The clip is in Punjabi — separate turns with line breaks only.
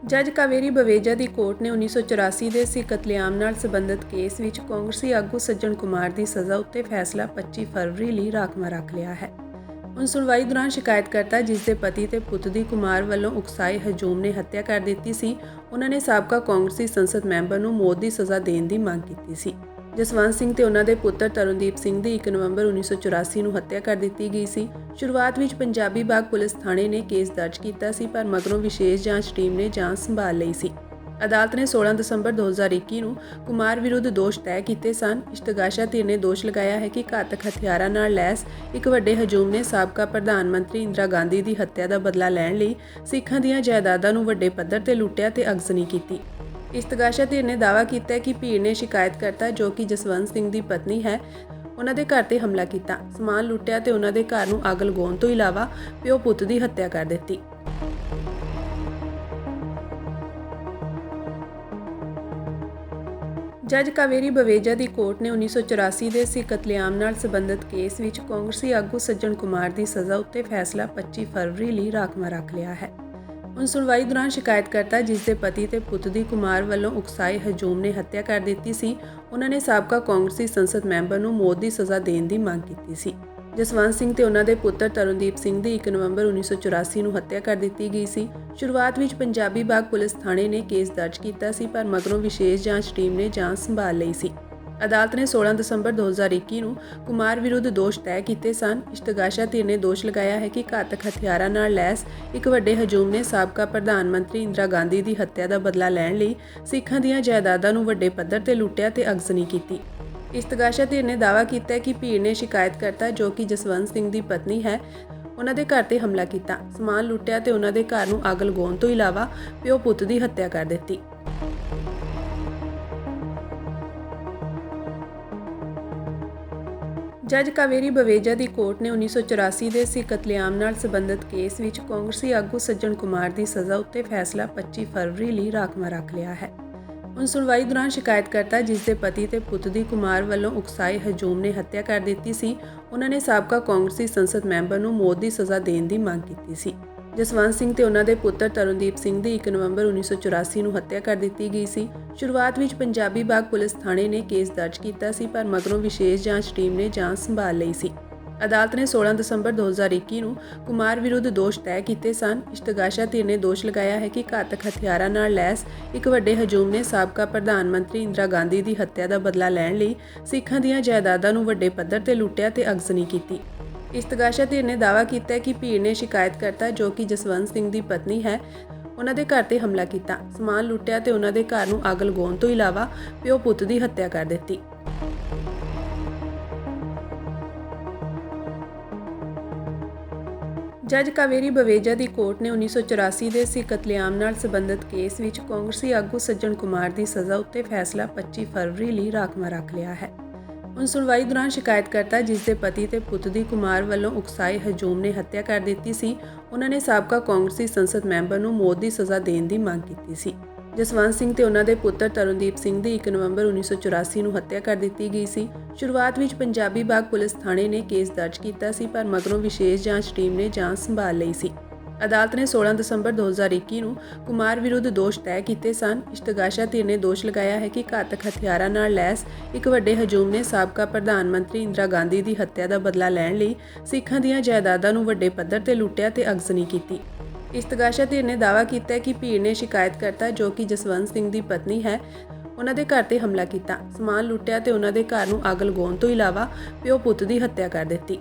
ਜੱਜ ਕਾਵੇਰੀ ਬਵੇਜਾ ਦੀ ਕੋਰਟ ਨੇ 1984 ਦੇ ਸਿੱਖ ਕਤਲੇਆਮ ਨਾਲ ਸੰਬੰਧਿਤ ਕੇਸ ਵਿੱਚ ਕਾਂਗਰਸੀ ਆਗੂ ਸੱਜਣ ਕੁਮਾਰ ਦੀ ਸਜ਼ਾ ਉੱਤੇ ਫੈਸਲਾ 25 ਫਰਵਰੀ ਲਈ ਰਾਖਵਾਂ ਰੱਖ ਲਿਆ ਹੈ। ਹੁਣ ਸੁਣਵਾਈ ਦੌਰਾਨ ਸ਼ਿਕਾਇਤਕਰਤਾ ਜਿਸ ਦੇ ਪਤੀ ਤੇ ਪੁੱਤ ਦੀ ਕੁਮਾਰ ਵੱਲੋਂ ਉਕਸਾਏ ਹਜੂਮ ਨੇ ਹੱਤਿਆ ਕਰ ਦਿੱਤੀ ਸੀ, ਉਹਨਾਂ ਨੇ ਸਾਬਕਾ ਕਾਂਗਰਸੀ ਸੰਸਦ ਮੈਂਬਰ ਨੂੰ ਮੌਤ ਦੀ ਸਜ਼ਾ ਦੇਣ ਦੀ ਮੰਗ ਕੀਤੀ ਸੀ। ਜਸਵੰਤ ਸਿੰਘ ਤੇ ਉਹਨਾਂ ਦੇ ਪੁੱਤਰ ਤਰੁਣਦੀਪ ਸਿੰਘ ਦੀ 1 ਨਵੰਬਰ 1984 ਨੂੰ ਹੱਤਿਆ ਕਰ ਦਿੱਤੀ ਗਈ ਸੀ। ਸ਼ੁਰੂਆਤ ਵਿੱਚ ਪੰਜਾਬੀ ਬਾਗ ਪੁਲਿਸ ਥਾਣੇ ਨੇ ਕੇਸ ਦਰਜ ਕੀਤਾ ਸੀ, ਪਰ ਮਗਰੋਂ ਵਿਸ਼ੇਸ਼ ਜਾਂਚ ਟੀਮ ਨੇ ਜਾਂਚ ਸੰਭਾਲ ਲਈ ਸੀ। ਅਦਾਲਤ ਨੇ 16 ਦਸੰਬਰ 2021 ਨੂੰ ਕੁਮਾਰ ਵਿਰੁੱਧ ਦੋਸ਼ ਤੈਅ ਕੀਤੇ ਸਨ। ਇਸ਼ਤਗਾਸ਼ਾ ਧਿਰ ਨੇ ਦੋਸ਼ ਲਗਾਇਆ ਹੈ ਕਿ ਘਾਤਕ ਹਥਿਆਰਾਂ ਨਾਲ ਲੈਸ ਇੱਕ ਵੱਡੇ ਹਜੂਮ ਨੇ ਸਾਬਕਾ ਪ੍ਰਧਾਨ ਮੰਤਰੀ ਇੰਦਰਾ ਗਾਂਧੀ ਦੀ ਹੱਤਿਆ ਦਾ ਬਦਲਾ ਲੈਣ ਲਈ ਸਿੱਖਾਂ ਦੀਆਂ ਜਾਇਦਾਦਾਂ ਨੂੰ ਵੱਡੇ ਪੱਧਰ ਤੇ ਲੁੱਟਿਆ ਤੇ ਅਗਜ਼ਨੀ ਕੀਤੀ। ਇਸ਼ਤਗਾਸ਼ਾ ਧਿਰ ਨੇ ਦਾਅਵਾ ਕੀਤਾ ਕਿ ਭੀੜ ਨੇ ਸ਼ਿਕਾਇਤਕਰਤਾ ਜੋ ਕਿ ਜਸਵੰਤ ਸਿੰਘ ਦੀ ਪਤਨੀ ਹੈ, ਉਹਨਾਂ ਦੇ ਘਰ ਤੇ ਹਮਲਾ ਕੀਤਾ, ਸਮਾਨ ਲੁੱਟਿਆ ਤੇ ਉਹਨਾਂ ਦੇ ਘਰ ਨੂੰ ਅੱਗ ਲਗਾਉਣ ਤੋਂ ਇਲਾਵਾ ਪਿਓ ਪੁੱਤ ਦੀ ਹੱਤਿਆ ਕਰ ਦਿੱਤੀ। ਜੱਜ ਕਾਵੇਰੀ ਬਵੇਜਾ ਦੀ ਕੋਰਟ ਨੇ 1984 ਦੇ ਸਿੱਖ ਕਤਲੇਆਮ ਨਾਲ ਸੰਬੰਧਿਤ ਕੇਸ ਵਿੱਚ ਕਾਂਗਰਸੀ ਆਗੂ ਸੱਜਣ ਕੁਮਾਰ ਦੀ ਸਜ਼ਾ ਉੱਤੇ ਫੈਸਲਾ 25 ਫਰਵਰੀ ਲਈ ਰਾਖਵਾਂ ਰੱਖ ਲਿਆ ਹੈ। ਹੁਣ ਸੁਣਵਾਈ ਦੌਰਾਨ ਸ਼ਿਕਾਇਤਕਰਤਾ ਜਿਸ ਦੇ ਪਤੀ ਤੇ ਪੁੱਤ ਦੀ ਕੁਮਾਰ ਵੱਲੋਂ ਉਕਸਾਏ ਹਜੂਮ ਨੇ ਹੱਤਿਆ ਕਰ ਦਿੱਤੀ ਸੀ, ਉਹਨਾਂ ਨੇ ਸਾਬਕਾ ਕਾਂਗਰਸੀ ਸੰਸਦ ਮੈਂਬਰ ਨੂੰ ਮੌਤ ਦੀ ਸਜ਼ਾ ਦੇਣ ਦੀ ਮੰਗ ਕੀਤੀ ਸੀ। ਜਸਵੰਤ ਸਿੰਘ ਤੇ ਉਹਨਾਂ ਦੇ ਪੁੱਤਰ ਤਰੁਣਦੀਪ ਸਿੰਘ ਦੀ 1 ਨਵੰਬਰ 1984 ਨੂੰ ਹੱਤਿਆ ਕਰ ਦਿੱਤੀ ਗਈ ਸੀ। ਸ਼ੁਰੂਆਤ ਵਿੱਚ ਪੰਜਾਬੀ ਬਾਗ ਪੁਲਿਸ ਥਾਣੇ ਨੇ ਕੇਸ ਦਰਜ ਕੀਤਾ ਸੀ, ਪਰ ਮਗਰੋਂ ਵਿਸ਼ੇਸ਼ ਜਾਂਚ ਟੀਮ ਨੇ ਜਾਂਚ ਸੰਭਾਲ ਲਈ ਸੀ। ਅਦਾਲਤ ਨੇ 16 ਦਸੰਬਰ 2021 ਨੂੰ ਕੁਮਾਰ ਵਿਰੁੱਧ ਦੋਸ਼ ਤੈਅ ਕੀਤੇ ਸਨ। ਇਸ਼ਤਗਾਸ਼ਾ ਧਿਰ ਨੇ ਦੋਸ਼ ਲਗਾਇਆ ਹੈ ਕਿ ਘਾਤਕ ਹਥਿਆਰਾਂ ਨਾਲ ਲੈਸ ਇੱਕ ਵੱਡੇ ਹਜੂਮ ਨੇ ਸਾਬਕਾ ਪ੍ਰਧਾਨ ਮੰਤਰੀ ਇੰਦਰਾ ਗਾਂਧੀ ਦੀ ਹੱਤਿਆ ਦਾ ਬਦਲਾ ਲੈਣ ਲਈ ਸਿੱਖਾਂ ਦੀਆਂ ਜਾਇਦਾਦਾਂ ਨੂੰ ਵੱਡੇ ਪੱਧਰ ਤੇ ਲੁੱਟਿਆ ਤੇ ਅਗਜ਼ਨੀ ਕੀਤੀ। ਇਸ਼ਤਗਾਸ਼ਾ ਧਿਰ ਨੇ ਦਾਅਵਾ ਕੀਤਾ ਕਿ ਭੀੜ ਨੇ ਸ਼ਿਕਾਇਤਕਰਤਾ ਜੋ ਕਿ ਜਸਵੰਤ ਸਿੰਘ ਦੀ ਪਤਨੀ ਹੈ, ਉਹਨਾਂ ਦੇ ਘਰ ਤੇ ਹਮਲਾ ਕੀਤਾ, ਸਮਾਨ ਲੁੱਟਿਆ ਤੇ ਉਹਨਾਂ ਦੇ ਘਰ ਨੂੰ ਅੱਗ ਲਗਾਉਣ ਤੋਂ ਇਲਾਵਾ ਪਿਓ ਪੁੱਤ ਦੀ ਹੱਤਿਆ ਕਰ ਦਿੱਤੀ। ਜੱਜ ਕਾਵੇਰੀ ਬਵੇਜਾ ਦੀ ਕੋਰਟ ਨੇ 1984 ਦੇ ਸਿੱਖ ਕਤਲੇਆਮ ਨਾਲ ਸੰਬੰਧਿਤ ਕੇਸ ਵਿੱਚ ਕਾਂਗਰਸੀ ਆਗੂ ਸੱਜਣ ਕੁਮਾਰ ਦੀ ਸਜ਼ਾ ਉੱਤੇ ਫੈਸਲਾ 25 ਫਰਵਰੀ ਲਈ ਰਾਖਵਾਂ ਰੱਖ ਲਿਆ ਹੈ। ਹੁਣ ਸੁਣਵਾਈ ਦੌਰਾਨ ਸ਼ਿਕਾਇਤਕਰਤਾ ਜਿਸ ਦੇ ਪਤੀ ਤੇ ਪੁੱਤ ਦੀ ਕੁਮਾਰ ਵੱਲੋਂ ਉਕਸਾਏ ਹਜੂਮ ਨੇ ਹੱਤਿਆ ਕਰ ਦਿੱਤੀ ਸੀ, ਉਹਨਾਂ ਨੇ ਸਾਬਕਾ ਕਾਂਗਰਸੀ ਸੰਸਦ ਮੈਂਬਰ ਨੂੰ ਮੌਤ ਦੀ ਸਜ਼ਾ ਦੇਣ ਦੀ ਮੰਗ ਕੀਤੀ ਸੀ। ਜਸਵੰਤ ਸਿੰਘ ਤੇ ਉਹਨਾਂ ਦੇ ਪੁੱਤਰ ਤਰੁਣਦੀਪ ਸਿੰਘ ਦੀ 1 ਨਵੰਬਰ 1984 ਨੂੰ ਹੱਤਿਆ ਕਰ ਦਿੱਤੀ ਗਈ ਸੀ। ਸ਼ੁਰੂਆਤ ਵਿੱਚ ਪੰਜਾਬੀ ਬਾਗ ਪੁਲਿਸ ਥਾਣੇ ਨੇ ਕੇਸ ਦਰਜ ਕੀਤਾ ਸੀ, ਪਰ ਮਗਰੋਂ ਵਿਸ਼ੇਸ਼ ਜਾਂਚ ਟੀਮ ਨੇ ਜਾਂਚ ਸੰਭਾਲ ਲਈ ਸੀ। ਅਦਾਲਤ ਨੇ 16 ਦਸੰਬਰ 2021 ਨੂੰ ਕੁਮਾਰ ਵਿਰੁੱਧ ਦੋਸ਼ ਤੈਅ ਕੀਤੇ ਸਨ। ਇਸ਼ਤਗਾਸ਼ਾ ਧਿਰ ਨੇ ਦੋਸ਼ ਲਗਾਇਆ ਹੈ ਕਿ ਘਾਤਕ ਹਥਿਆਰਾਂ ਨਾਲ ਲੈਸ ਇੱਕ ਵੱਡੇ ਹਜੂਮ ਨੇ ਸਾਬਕਾ ਪ੍ਰਧਾਨ ਮੰਤਰੀ ਇੰਦਰਾ ਗਾਂਧੀ ਦੀ ਹੱਤਿਆ ਦਾ ਬਦਲਾ ਲੈਣ ਲਈ ਸਿੱਖਾਂ ਦੀਆਂ ਜਾਇਦਾਦਾਂ ਨੂੰ ਵੱਡੇ ਪੱਧਰ ਤੇ ਲੁੱਟਿਆ ਤੇ ਅਗਜ਼ਨੀ ਕੀਤੀ। ਇਸ਼ਤਗਾਸ਼ਾ ਧਿਰ ਨੇ ਦਾਅਵਾ ਕੀਤਾ ਕਿ ਭੀੜ ਨੇ ਸ਼ਿਕਾਇਤਕਰਤਾ ਜੋ ਕਿ ਜਸਵੰਤ ਸਿੰਘ ਦੀ ਪਤਨੀ ਹੈ, ਉਹਨਾਂ ਦੇ ਘਰ ਤੇ ਹਮਲਾ ਕੀਤਾ, ਸਮਾਨ ਲੁੱਟਿਆ ਤੇ ਉਹਨਾਂ ਦੇ ਘਰ ਨੂੰ ਅੱਗ ਲਗਾਉਣ ਤੋਂ ਇਲਾਵਾ ਪਿਓ ਪੁੱਤ ਦੀ ਹੱਤਿਆ ਕਰ ਦਿੱਤੀ। ਜੱਜ ਕਾਵੇਰੀ ਬਵੇਜਾ ਦੀ ਕੋਰਟ ਨੇ 1984 ਦੇ ਸਿੱਖ ਕਤਲੇਆਮ ਨਾਲ ਸੰਬੰਧਿਤ ਕੇਸ ਵਿੱਚ ਕਾਂਗਰਸੀ ਆਗੂ ਸੱਜਣ ਕੁਮਾਰ ਦੀ ਸਜ਼ਾ ਉੱਤੇ ਫੈਸਲਾ 25 ਫਰਵਰੀ ਲਈ ਰਾਖਵਾਂ ਰੱਖ ਲਿਆ ਹੈ। ਹੁਣ ਸੁਣਵਾਈ ਦੌਰਾਨ ਸ਼ਿਕਾਇਤਕਰਤਾ ਜਿਸ ਦੇ ਪਤੀ ਤੇ ਪੁੱਤ ਦੀ ਕੁਮਾਰ ਵੱਲੋਂ ਉਕਸਾਏ ਹਜੂਮ ਨੇ ਹੱਤਿਆ ਕਰ ਦਿੱਤੀ ਸੀ, ਉਹਨਾਂ ਨੇ ਸਾਬਕਾ ਕਾਂਗਰਸੀ ਸੰਸਦ ਮੈਂਬਰ ਨੂੰ ਮੌਤ ਦੀ ਸਜ਼ਾ ਦੇਣ ਦੀ ਮੰਗ ਕੀਤੀ ਸੀ। ਜਸਵੰਤ ਸਿੰਘ ਤੇ ਉਹਨਾਂ ਦੇ ਪੁੱਤਰ ਤਰੁਣਦੀਪ ਸਿੰਘ ਦੀ 1 ਨਵੰਬਰ 1984 ਨੂੰ ਹੱਤਿਆ ਕਰ ਦਿੱਤੀ ਗਈ ਸੀ। ਸ਼ੁਰੂਆਤ ਵਿੱਚ ਪੰਜਾਬੀ ਬਾਗ ਪੁਲਿਸ ਥਾਣੇ ਨੇ ਕੇਸ ਦਰਜ ਕੀਤਾ ਸੀ, ਪਰ ਮਗਰੋਂ ਵਿਸ਼ੇਸ਼ ਜਾਂਚ ਟੀਮ ਨੇ ਜਾਂਚ ਸੰਭਾਲ ਲਈ ਸੀ। ਅਦਾਲਤ ਨੇ 16 ਦਸੰਬਰ 2021 ਨੂੰ ਕੁਮਾਰ ਵਿਰੁੱਧ ਦੋਸ਼ ਤੈਅ ਕੀਤੇ ਸਨ। ਇਸ਼ਤਗਾਸ਼ਾ ਧਿਰ ਨੇ ਦੋਸ਼ ਲਗਾਇਆ ਹੈ ਕਿ ਘਾਤਕ ਹਥਿਆਰਾਂ ਨਾਲ ਲੈਸ ਇੱਕ ਵੱਡੇ ਹਜੂਮ ਨੇ ਸਾਬਕਾ ਪ੍ਰਧਾਨ ਮੰਤਰੀ ਇੰਦਰਾ ਗਾਂਧੀ ਦੀ ਹੱਤਿਆ ਦਾ ਬਦਲਾ ਲੈਣ ਲਈ ਸਿੱਖਾਂ ਦੀਆਂ ਜਾਇਦਾਦਾਂ ਨੂੰ ਵੱਡੇ ਪੱਧਰ ਤੇ ਲੁੱਟਿਆ ਤੇ ਅਗਜ਼ਨੀ ਕੀਤੀ। ਇਸ਼ਤਗਾਸ਼ਾ ਧਿਰ ਨੇ ਦਾਅਵਾ ਕੀਤਾ ਕਿ ਭੀੜ ਨੇ ਸ਼ਿਕਾਇਤਕਰਤਾ ਜੋ ਕਿ ਜਸਵੰਤ ਸਿੰਘ ਦੀ ਪਤਨੀ ਹੈ, ਉਹਨਾਂ ਦੇ ਘਰ ਤੇ ਹਮਲਾ ਕੀਤਾ, ਸਮਾਨ ਲੁੱਟਿਆ ਤੇ ਉਹਨਾਂ ਦੇ ਘਰ ਨੂੰ ਅੱਗ ਲਗਾਉਣ ਤੋਂ ਇਲਾਵਾ ਪਿਓ ਪੁੱਤ ਦੀ ਹੱਤਿਆ ਕਰ ਦਿੱਤੀ।